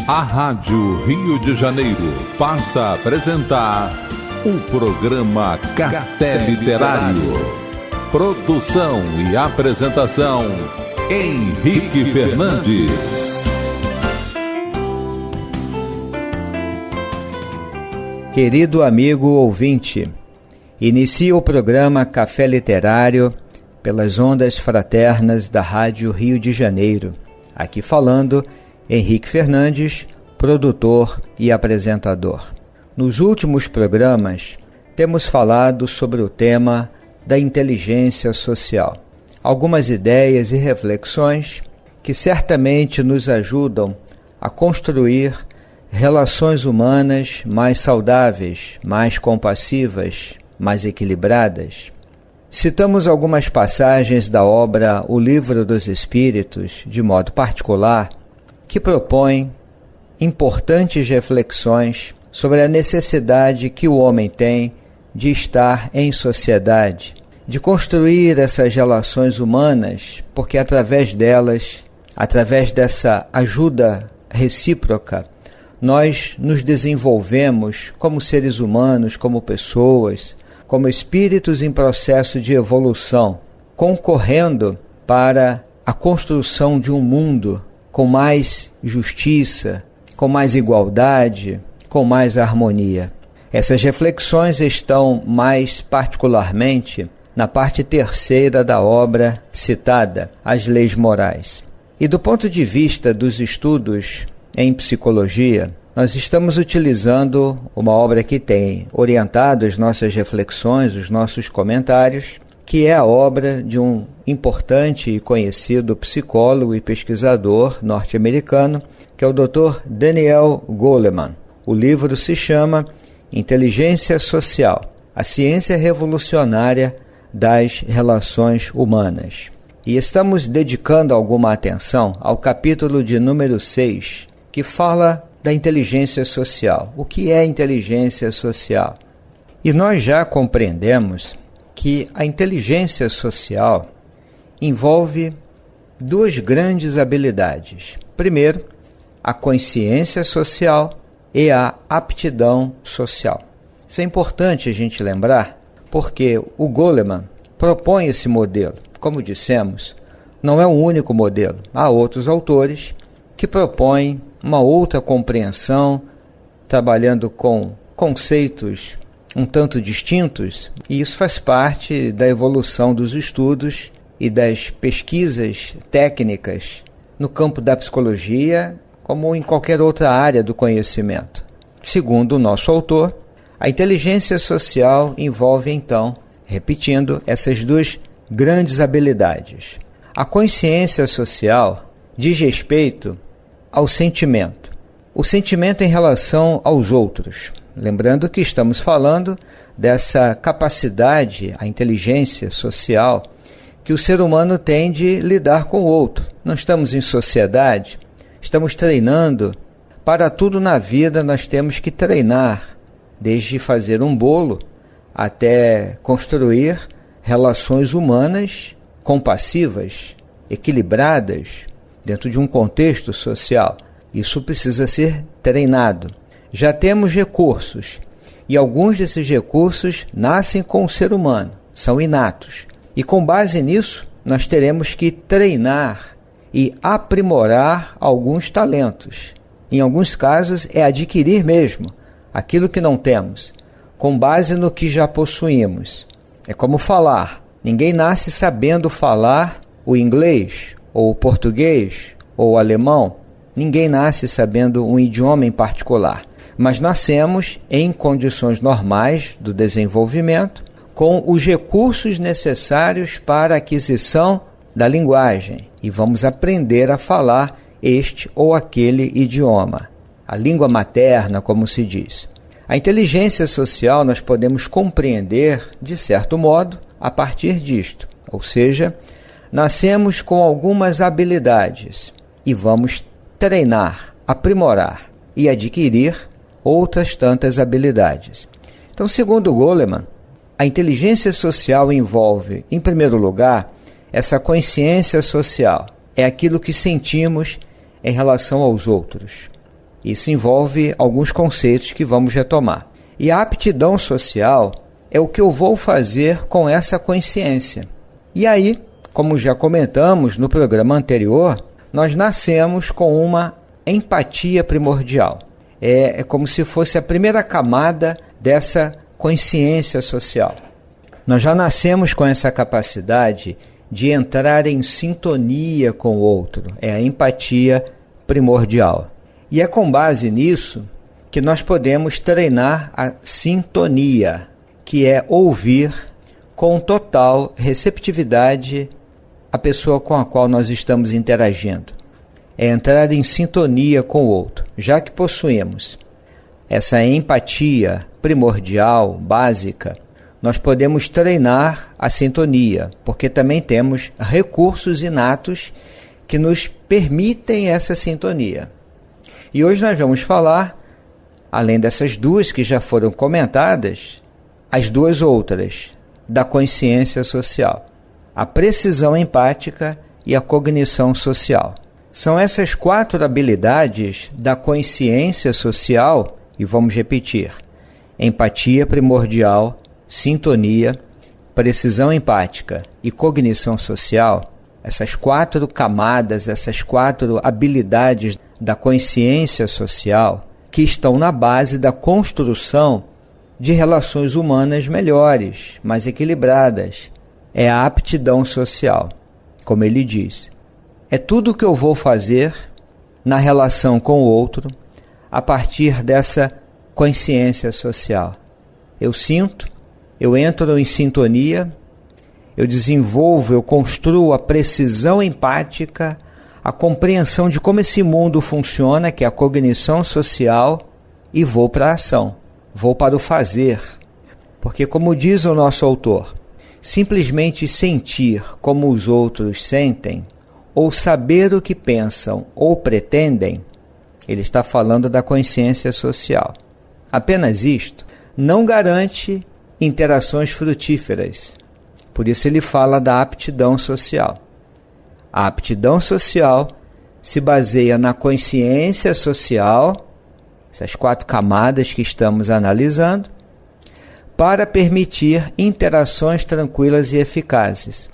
A Rádio Rio de Janeiro passa a apresentar o programa Café Literário. Produção e apresentação, Henrique Fernandes. Querido amigo ouvinte, inicia o programa Café Literário pelas ondas fraternas da Rádio Rio de Janeiro. Aqui falando, Henrique Fernandes, produtor e apresentador. Nos últimos programas, temos falado sobre o tema da inteligência social. Algumas ideias e reflexões que certamente nos ajudam a construir relações humanas mais saudáveis, mais compassivas, mais equilibradas. Citamos algumas passagens da obra O Livro dos Espíritos, de modo particular, que propõe importantes reflexões sobre a necessidade que o homem tem de estar em sociedade, de construir essas relações humanas, porque através delas, através dessa ajuda recíproca, nós nos desenvolvemos como seres humanos, como pessoas, como espíritos em processo de evolução, concorrendo para a construção de um mundo com mais justiça, com mais igualdade, com mais harmonia. Essas reflexões estão mais particularmente na parte terceira da obra citada, As Leis Morais. E do ponto de vista dos estudos em psicologia, nós estamos utilizando uma obra que tem orientado as nossas reflexões, os nossos comentários, que é a obra de um importante e conhecido psicólogo e pesquisador norte-americano, que é o Dr. Daniel Goleman. O livro se chama Inteligência Social, a ciência revolucionária das relações humanas. E estamos dedicando alguma atenção ao capítulo de número 6, que fala da inteligência social. O que é inteligência social? E nós já compreendemos que a inteligência social envolve duas grandes habilidades. Primeiro, a consciência social e a aptidão social. Isso é importante a gente lembrar, porque o Goleman propõe esse modelo. Como dissemos, não é o único modelo. Há outros autores que propõem uma outra compreensão, trabalhando com conceitos um tanto distintos, e isso faz parte da evolução dos estudos e das pesquisas técnicas no campo da psicologia, como em qualquer outra área do conhecimento. Segundo o nosso autor, a inteligência social envolve, então, repetindo, essas duas grandes habilidades. A consciência social diz respeito ao sentimento. O sentimento em relação aos outros. Lembrando que estamos falando dessa capacidade, a inteligência social, que o ser humano tem de lidar com o outro. Não estamos em sociedade, estamos treinando. Para tudo na vida nós temos que treinar, desde fazer um bolo até construir relações humanas compassivas, equilibradas, dentro de um contexto social. Isso precisa ser treinado. Já temos recursos, e alguns desses recursos nascem com o ser humano, são inatos. E com base nisso, nós teremos que treinar e aprimorar alguns talentos. Em alguns casos, é adquirir mesmo aquilo que não temos, com base no que já possuímos. É como falar. Ninguém nasce sabendo falar o inglês, ou o português, ou o alemão. Ninguém nasce sabendo um idioma em particular. Mas nascemos em condições normais do desenvolvimento, com os recursos necessários para a aquisição da linguagem, e vamos aprender a falar este ou aquele idioma, a língua materna, como se diz. A inteligência social nós podemos compreender, de certo modo, a partir disto, ou seja, nascemos com algumas habilidades e vamos treinar, aprimorar e adquirir outras tantas habilidades. Então, segundo Goleman, a inteligência social envolve, em primeiro lugar, essa consciência social. É aquilo que sentimos em relação aos outros. Isso envolve alguns conceitos que vamos retomar. E a aptidão social é o que eu vou fazer com essa consciência. E aí, como já comentamos no programa anterior, nós nascemos com uma empatia primordial. É como se fosse a primeira camada dessa consciência social. Nós já nascemos com essa capacidade de entrar em sintonia com o outro. É a empatia primordial. E é com base nisso que nós podemos treinar a sintonia, que é ouvir com total receptividade a pessoa com a qual nós estamos interagindo. É entrar em sintonia com o outro. Já que possuímos essa empatia primordial, básica, nós podemos treinar a sintonia, porque também temos recursos inatos que nos permitem essa sintonia. E hoje nós vamos falar, além dessas duas que já foram comentadas, as duas outras, da consciência social. A precisão empática e a cognição social. São essas 4 habilidades da consciência social, e vamos repetir: empatia primordial, sintonia, precisão empática e cognição social. Essas 4 camadas, essas 4 habilidades da consciência social que estão na base da construção de relações humanas melhores, mais equilibradas. É a aptidão social, como ele diz. É tudo o que eu vou fazer na relação com o outro a partir dessa consciência social. Eu sinto, eu entro em sintonia, eu desenvolvo, eu construo a precisão empática, a compreensão de como esse mundo funciona, que é a cognição social, e vou para a ação, vou para o fazer. Porque, como diz o nosso autor, simplesmente sentir como os outros sentem, ou saber o que pensam ou pretendem, ele está falando da consciência social. Apenas isto não garante interações frutíferas. Por isso ele fala da aptidão social. A aptidão social se baseia na consciência social, essas 4 camadas que estamos analisando, para permitir interações tranquilas e eficazes.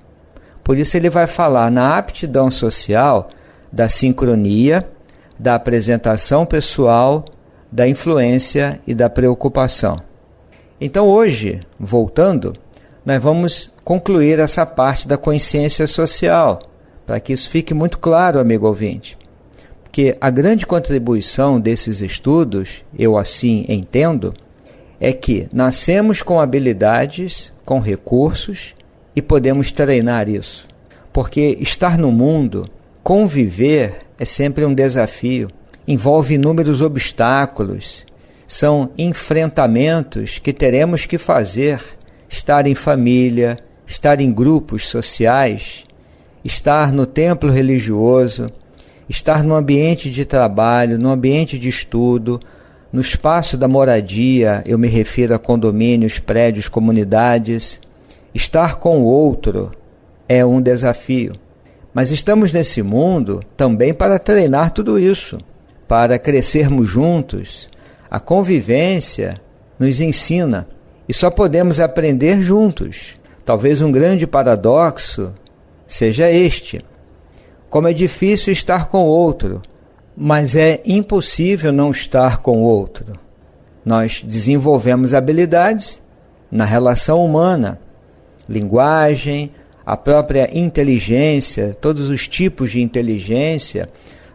Por isso ele vai falar na aptidão social da sincronia, da apresentação pessoal, da influência e da preocupação. Então hoje, voltando, nós vamos concluir essa parte da consciência social, para que isso fique muito claro, amigo ouvinte. Porque a grande contribuição desses estudos, eu assim entendo, é que nascemos com habilidades, com recursos, e podemos treinar isso. Porque estar no mundo, conviver, é sempre um desafio. Envolve inúmeros obstáculos. São enfrentamentos que teremos que fazer. Estar em família, estar em grupos sociais, estar no templo religioso, estar no ambiente de trabalho, no ambiente de estudo, no espaço da moradia, eu me refiro a condomínios, prédios, comunidades. Estar com o outro é um desafio. Mas estamos nesse mundo também para treinar tudo isso, para crescermos juntos. A convivência nos ensina e só podemos aprender juntos. Talvez um grande paradoxo seja este: como é difícil estar com o outro, mas é impossível não estar com o outro. Nós desenvolvemos habilidades na relação humana, linguagem, a própria inteligência, todos os tipos de inteligência,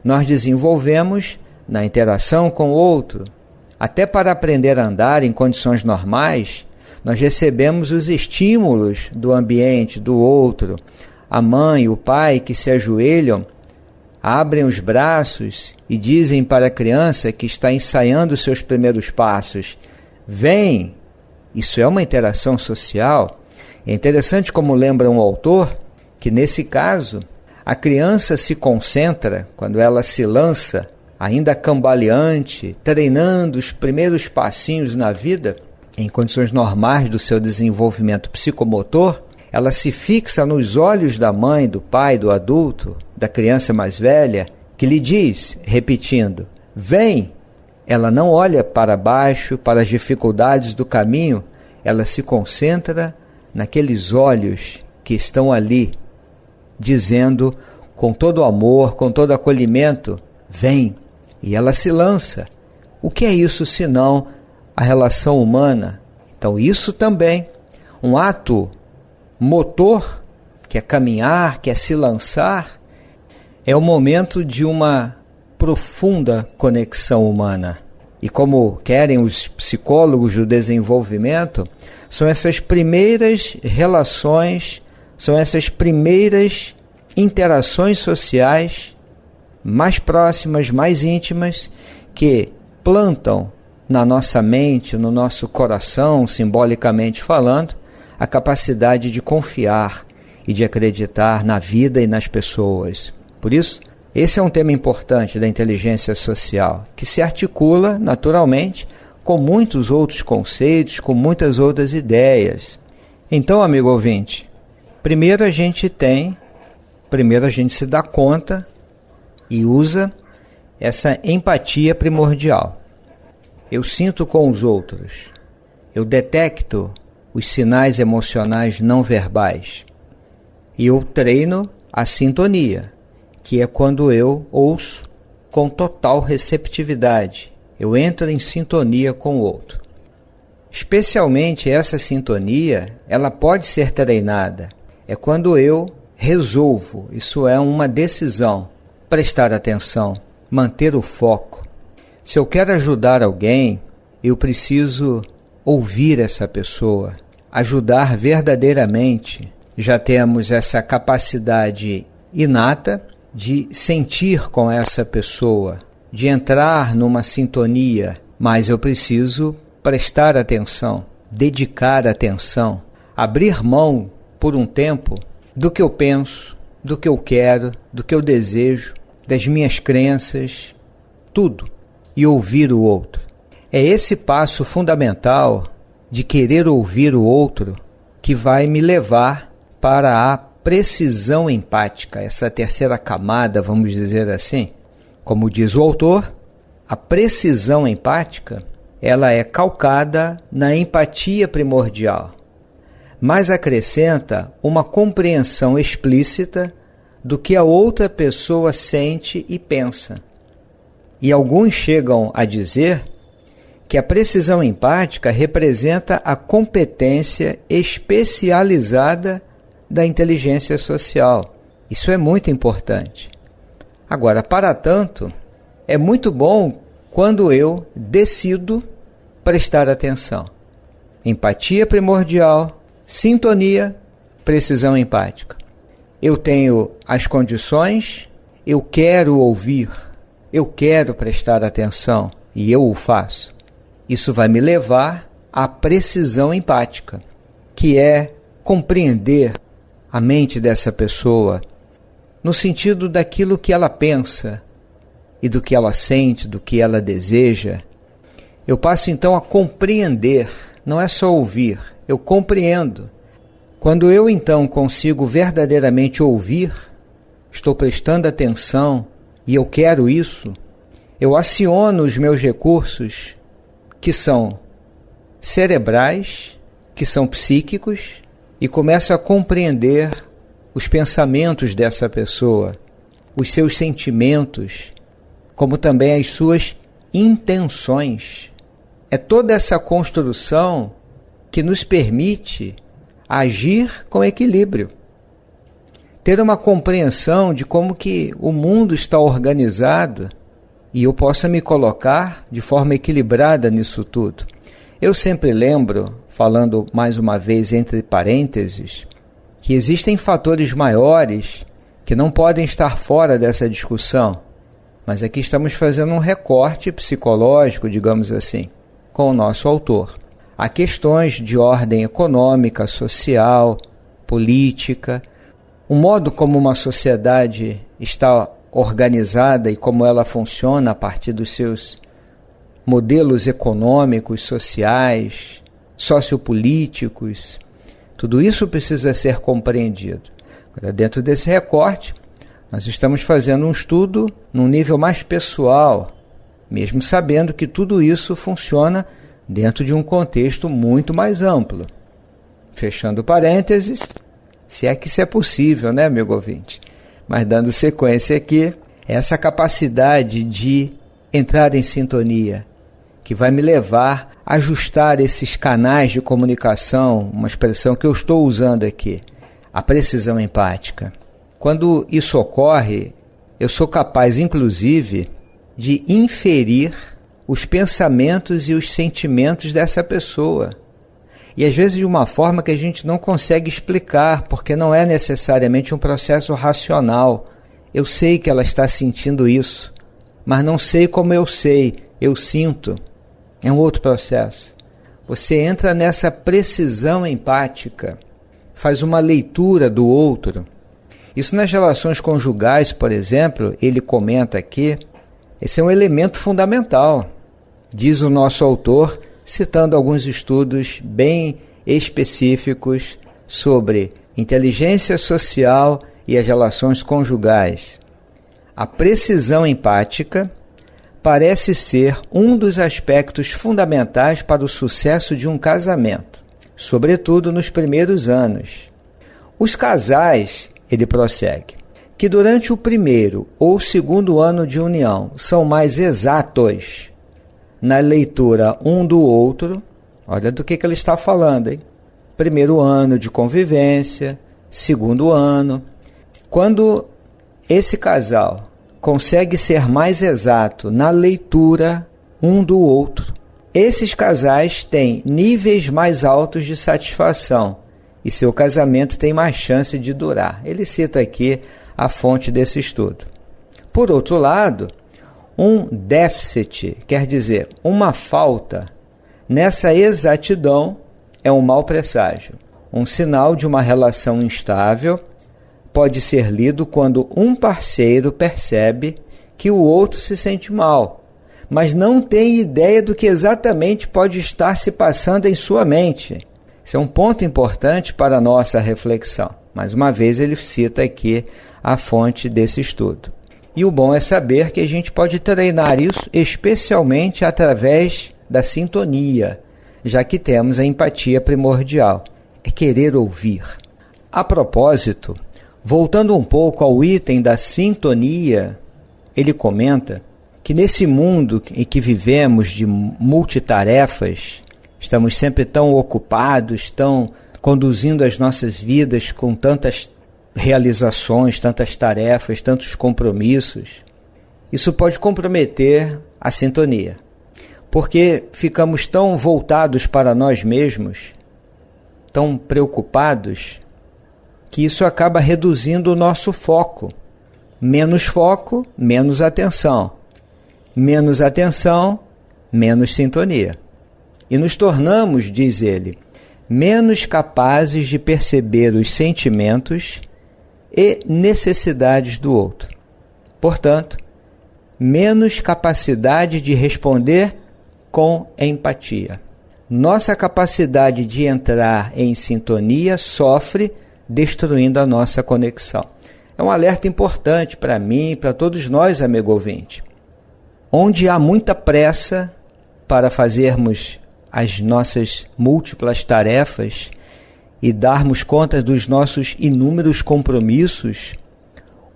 nós desenvolvemos na interação com o outro. Até para aprender a andar em condições normais, nós recebemos os estímulos do ambiente, do outro. A mãe, o pai que se ajoelham, abrem os braços e dizem para a criança que está ensaiando os seus primeiros passos: vem! Isso é uma interação social. É interessante como lembra um autor que, nesse caso, a criança se concentra, quando ela se lança, ainda cambaleante, treinando os primeiros passinhos na vida, em condições normais do seu desenvolvimento psicomotor, ela se fixa nos olhos da mãe, do pai, do adulto, da criança mais velha, que lhe diz, repetindo: vem! ela não olha para baixo, para as dificuldades do caminho, ela se concentra naqueles olhos que estão ali, dizendo com todo amor, com todo acolhimento, vem, e ela se lança. O que é isso senão a relação humana? Então isso também, um ato motor, que é caminhar, que é se lançar, é o momento de uma profunda conexão humana. E como querem os psicólogos do desenvolvimento, são essas primeiras relações, são essas primeiras interações sociais mais próximas, mais íntimas, que plantam na nossa mente, no nosso coração, simbolicamente falando, a capacidade de confiar e de acreditar na vida e nas pessoas. Por isso, esse é um tema importante da inteligência social, que se articula naturalmente com muitos outros conceitos, com muitas outras ideias. Então, amigo ouvinte, primeiro a gente se dá conta e usa essa empatia primordial. Eu sinto com os outros, eu detecto os sinais emocionais não verbais e eu treino a sintonia, que é quando eu ouço com total receptividade, eu entro em sintonia com o outro. Especialmente essa sintonia, ela pode ser treinada, é quando eu resolvo, isso é uma decisão, prestar atenção, manter o foco. Se eu quero ajudar alguém, eu preciso ouvir essa pessoa, ajudar verdadeiramente. Já temos essa capacidade inata de sentir com essa pessoa, de entrar numa sintonia, mas eu preciso prestar atenção, dedicar atenção, abrir mão por um tempo do que eu penso, do que eu quero, do que eu desejo, das minhas crenças, tudo, e ouvir o outro. É esse passo fundamental de querer ouvir o outro que vai me levar para a precisão empática, essa terceira camada, vamos dizer assim. Como diz o autor, a precisão empática, ela é calcada na empatia primordial, mas acrescenta uma compreensão explícita do que a outra pessoa sente e pensa. E alguns chegam a dizer que a precisão empática representa a competência especializada da inteligência social. Isso é muito importante. Agora, para tanto, é muito bom quando eu decido prestar atenção. Empatia primordial, sintonia, precisão empática. Eu tenho as condições, eu quero ouvir, eu quero prestar atenção e eu o faço. Isso vai me levar à precisão empática, que é compreender a mente dessa pessoa no sentido daquilo que ela pensa e do que ela sente, do que ela deseja. Eu passo então a compreender, não é só ouvir, eu compreendo. Quando eu então consigo verdadeiramente ouvir, estou prestando atenção e eu quero isso, eu aciono os meus recursos que são cerebrais, que são psíquicos, e começo a compreender os pensamentos dessa pessoa, os seus sentimentos, como também as suas intenções. É toda essa construção que nos permite agir com equilíbrio, ter uma compreensão de como que o mundo está organizado e eu possa me colocar de forma equilibrada nisso tudo. Eu sempre lembro, falando mais uma vez entre parênteses, que existem fatores maiores que não podem estar fora dessa discussão, mas aqui estamos fazendo um recorte psicológico, digamos assim, com o nosso autor. Há questões de ordem econômica, social, política, o modo como uma sociedade está organizada e como ela funciona a partir dos seus modelos econômicos, sociais, sociopolíticos. Tudo isso precisa ser compreendido. Agora, dentro desse recorte, nós estamos fazendo um estudo num nível mais pessoal, mesmo sabendo que tudo isso funciona dentro de um contexto muito mais amplo. Fechando parênteses, se é que isso é possível, né, amigo ouvinte? Mas dando sequência aqui, essa capacidade de entrar em sintonia, que vai me levar a ajustar esses canais de comunicação, uma expressão que eu estou usando aqui, a precisão empática. Quando isso ocorre, eu sou capaz, inclusive, de inferir os pensamentos e os sentimentos dessa pessoa. E às vezes de uma forma que a gente não consegue explicar, porque não é necessariamente um processo racional. Eu sei que ela está sentindo isso, mas não sei como eu sei, eu sinto. É um outro processo. Você entra nessa precisão empática, faz uma leitura do outro. Isso nas relações conjugais, por exemplo, ele comenta aqui, esse é um elemento fundamental, diz o nosso autor, citando alguns estudos bem específicos sobre inteligência social e as relações conjugais. A precisão empática parece ser um dos aspectos fundamentais para o sucesso de um casamento, sobretudo nos primeiros anos. Os casais, ele prossegue, que durante o primeiro ou segundo ano de união são mais exatos na leitura um do outro, olha do que ele está falando, hein? Primeiro ano de convivência, segundo ano. Quando esse casal consegue ser mais exato na leitura um do outro, esses casais têm níveis mais altos de satisfação e seu casamento tem mais chance de durar. Ele cita aqui a fonte desse estudo. Por outro lado, um déficit, quer dizer, uma falta nessa exatidão, é um mau presságio. Um sinal de uma relação instável pode ser lido quando um parceiro percebe que o outro se sente mal, mas não tem ideia do que exatamente pode estar se passando em sua mente. Isso é um ponto importante para a nossa reflexão. Mais uma vez ele cita aqui a fonte desse estudo. E o bom é saber que a gente pode treinar isso especialmente através da sintonia, já que temos a empatia primordial, é querer ouvir. A propósito, voltando um pouco ao item da sintonia, ele comenta que nesse mundo em que vivemos de multitarefas, estamos sempre tão ocupados, tão conduzindo as nossas vidas com tantas realizações, tantas tarefas, tantos compromissos, isso pode comprometer a sintonia, porque ficamos tão voltados para nós mesmos, tão preocupados, que isso acaba reduzindo o nosso foco. Menos foco, menos atenção. Menos atenção, menos sintonia. E nos tornamos, diz ele, menos capazes de perceber os sentimentos e necessidades do outro. Portanto, menos capacidade de responder com empatia. Nossa capacidade de entrar em sintonia sofre, destruindo a nossa conexão. É um alerta importante para mim e para todos nós, amigo ouvinte. Onde há muita pressa para fazermos as nossas múltiplas tarefas e darmos conta dos nossos inúmeros compromissos,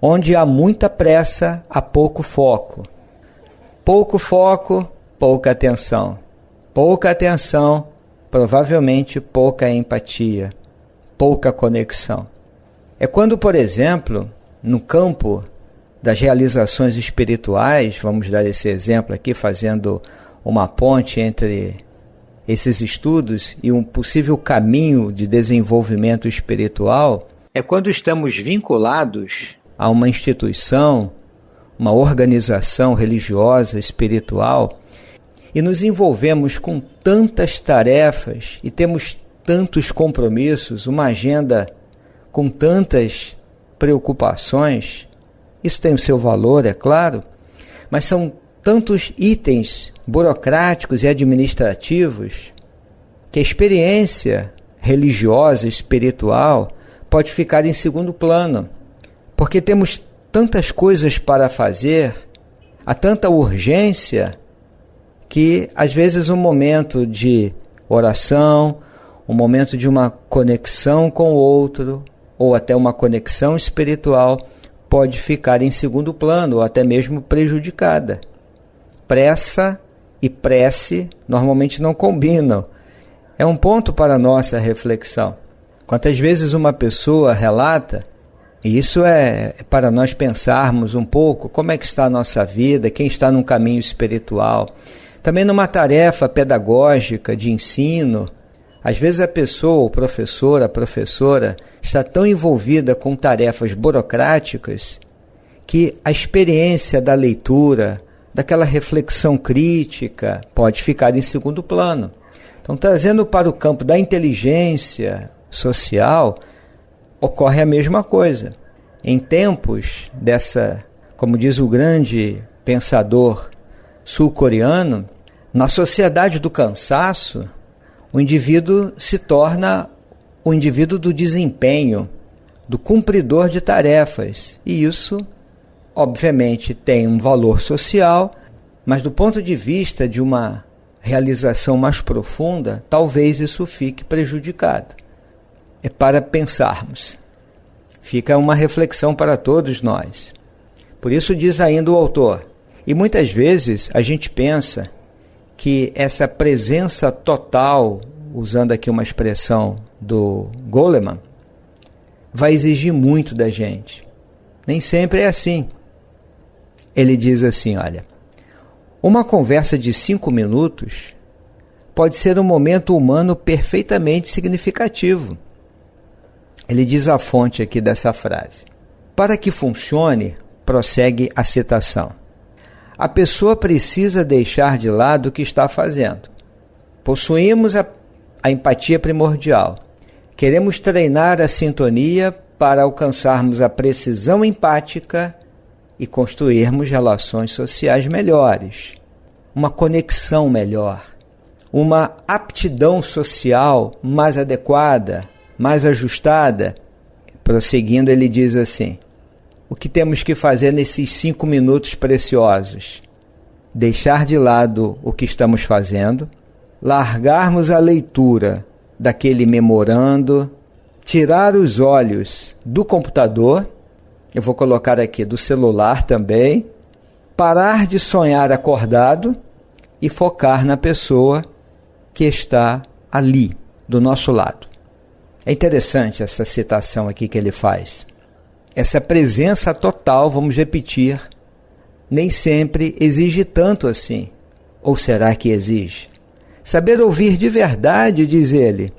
onde há muita pressa, há pouco foco. Pouco foco, pouca atenção. Pouca atenção, provavelmente pouca empatia, pouca conexão. É quando, por exemplo, no campo das realizações espirituais, vamos dar esse exemplo aqui, fazendo uma ponte entre esses estudos e um possível caminho de desenvolvimento espiritual, é quando estamos vinculados a uma instituição, uma organização religiosa, espiritual, e nos envolvemos com tantas tarefas e temos tantos compromissos, uma agenda com tantas preocupações. Isso tem o seu valor, é claro, mas são tantos itens burocráticos e administrativos que a experiência religiosa, espiritual, pode ficar em segundo plano, porque temos tantas coisas para fazer, há tanta urgência que às vezes um momento de oração, um momento de uma conexão com o outro, ou até uma conexão espiritual, pode ficar em segundo plano ou até mesmo prejudicada. Pressa e prece normalmente não combinam. É um ponto para a nossa reflexão. Quantas vezes uma pessoa relata, e isso é para nós pensarmos um pouco como é que está a nossa vida, quem está num caminho espiritual, também numa tarefa pedagógica de ensino. Às vezes a pessoa, o professor, a professora, está tão envolvida com tarefas burocráticas que a experiência da leitura, daquela reflexão crítica, pode ficar em segundo plano. Então, trazendo para o campo da inteligência social, ocorre a mesma coisa. Em tempos dessa, como diz o grande pensador sul-coreano, na sociedade do cansaço, o indivíduo se torna o indivíduo do desempenho, do cumpridor de tarefas. E isso, obviamente, tem um valor social, mas do ponto de vista de uma realização mais profunda, talvez isso fique prejudicado. É para pensarmos. Fica uma reflexão para todos nós. Por isso diz ainda o autor, e muitas vezes a gente pensa que essa presença total, usando aqui uma expressão do Goleman, vai exigir muito da gente. Nem sempre é assim. Ele diz assim, olha, uma conversa de 5 minutos pode ser um momento humano perfeitamente significativo. Ele diz a fonte aqui dessa frase. Para que funcione, prossegue a citação, a pessoa precisa deixar de lado o que está fazendo. Possuímos a empatia primordial. Queremos treinar a sintonia para alcançarmos a precisão empática e construirmos relações sociais melhores, uma conexão melhor, uma aptidão social mais adequada, mais ajustada. Prosseguindo, ele diz assim, o que temos que fazer nesses 5 minutos preciosos? Deixar de lado o que estamos fazendo, largarmos a leitura daquele memorando, tirar os olhos do computador, eu vou colocar aqui do celular também, parar de sonhar acordado e focar na pessoa que está ali, do nosso lado. É interessante essa citação aqui que ele faz. Essa presença total, vamos repetir, nem sempre exige tanto assim. Ou será que exige? Saber ouvir de verdade, diz ele,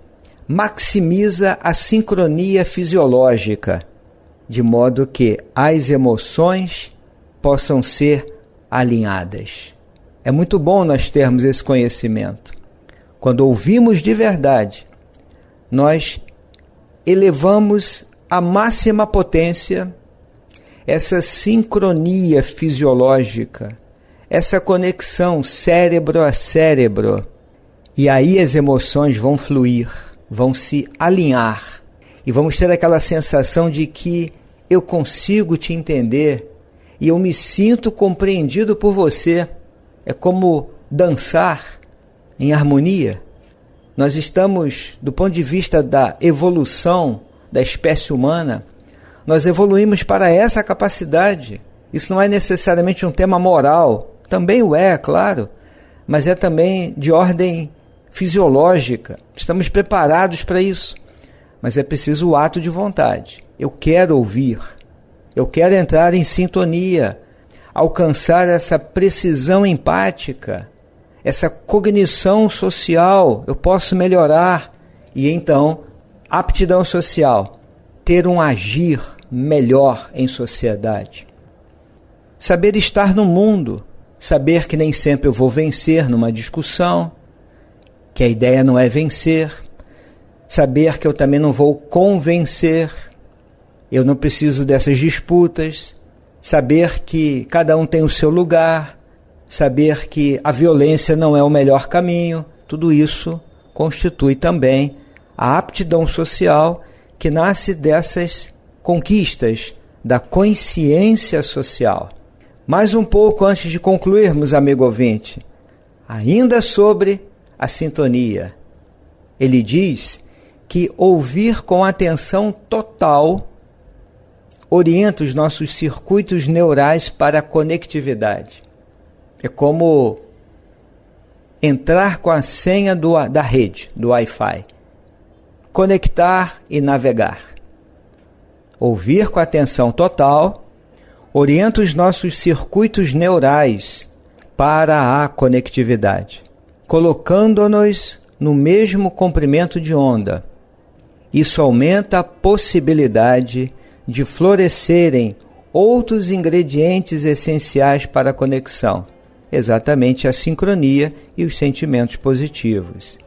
maximiza a sincronia fisiológica, de modo que as emoções possam ser alinhadas. É muito bom nós termos esse conhecimento. Quando ouvimos de verdade, nós elevamos à máxima potência essa sincronia fisiológica, essa conexão cérebro a cérebro. E aí as emoções vão fluir, vão se alinhar. E vamos ter aquela sensação de que eu consigo te entender e eu me sinto compreendido por você. É como dançar em harmonia. Nós estamos, do ponto de vista da evolução da espécie humana, nós evoluímos para essa capacidade. Isso não é necessariamente um tema moral, também o é, claro, mas é também de ordem fisiológica. Estamos preparados para isso, mas é preciso o ato de vontade. Eu quero ouvir, eu quero entrar em sintonia, alcançar essa precisão empática, essa cognição social, eu posso melhorar e então aptidão social, ter um agir melhor em sociedade. Saber estar no mundo, saber que nem sempre eu vou vencer numa discussão, que a ideia não é vencer, saber que eu também não vou convencer, eu não preciso dessas disputas, saber que cada um tem o seu lugar, saber que a violência não é o melhor caminho, tudo isso constitui também a aptidão social que nasce dessas conquistas da consciência social. Mais um pouco antes de concluirmos, amigo ouvinte, Ainda sobre a sintonia, ele diz que ouvir com atenção total orienta os nossos circuitos neurais para a conectividade. É como entrar com a senha da rede, do Wi-Fi. Conectar e navegar. Ouvir com atenção total orienta os nossos circuitos neurais para a conectividade, colocando-nos no mesmo comprimento de onda. Isso aumenta a possibilidade de florescerem outros ingredientes essenciais para a conexão, exatamente a sincronia e os sentimentos positivos.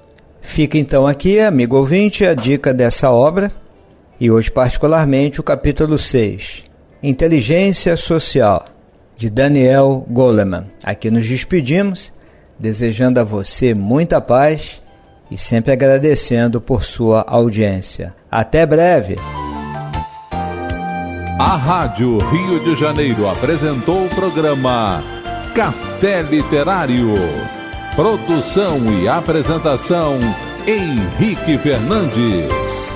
Fica então aqui, amigo ouvinte, a dica dessa obra, e hoje particularmente o capítulo 6, Inteligência Social, de Daniel Goleman. Aqui nos despedimos, desejando a você muita paz e sempre agradecendo por sua audiência. Até breve! A Rádio Rio de Janeiro apresentou o programa Café Literário. Produção e apresentação, Henrique Fernandes.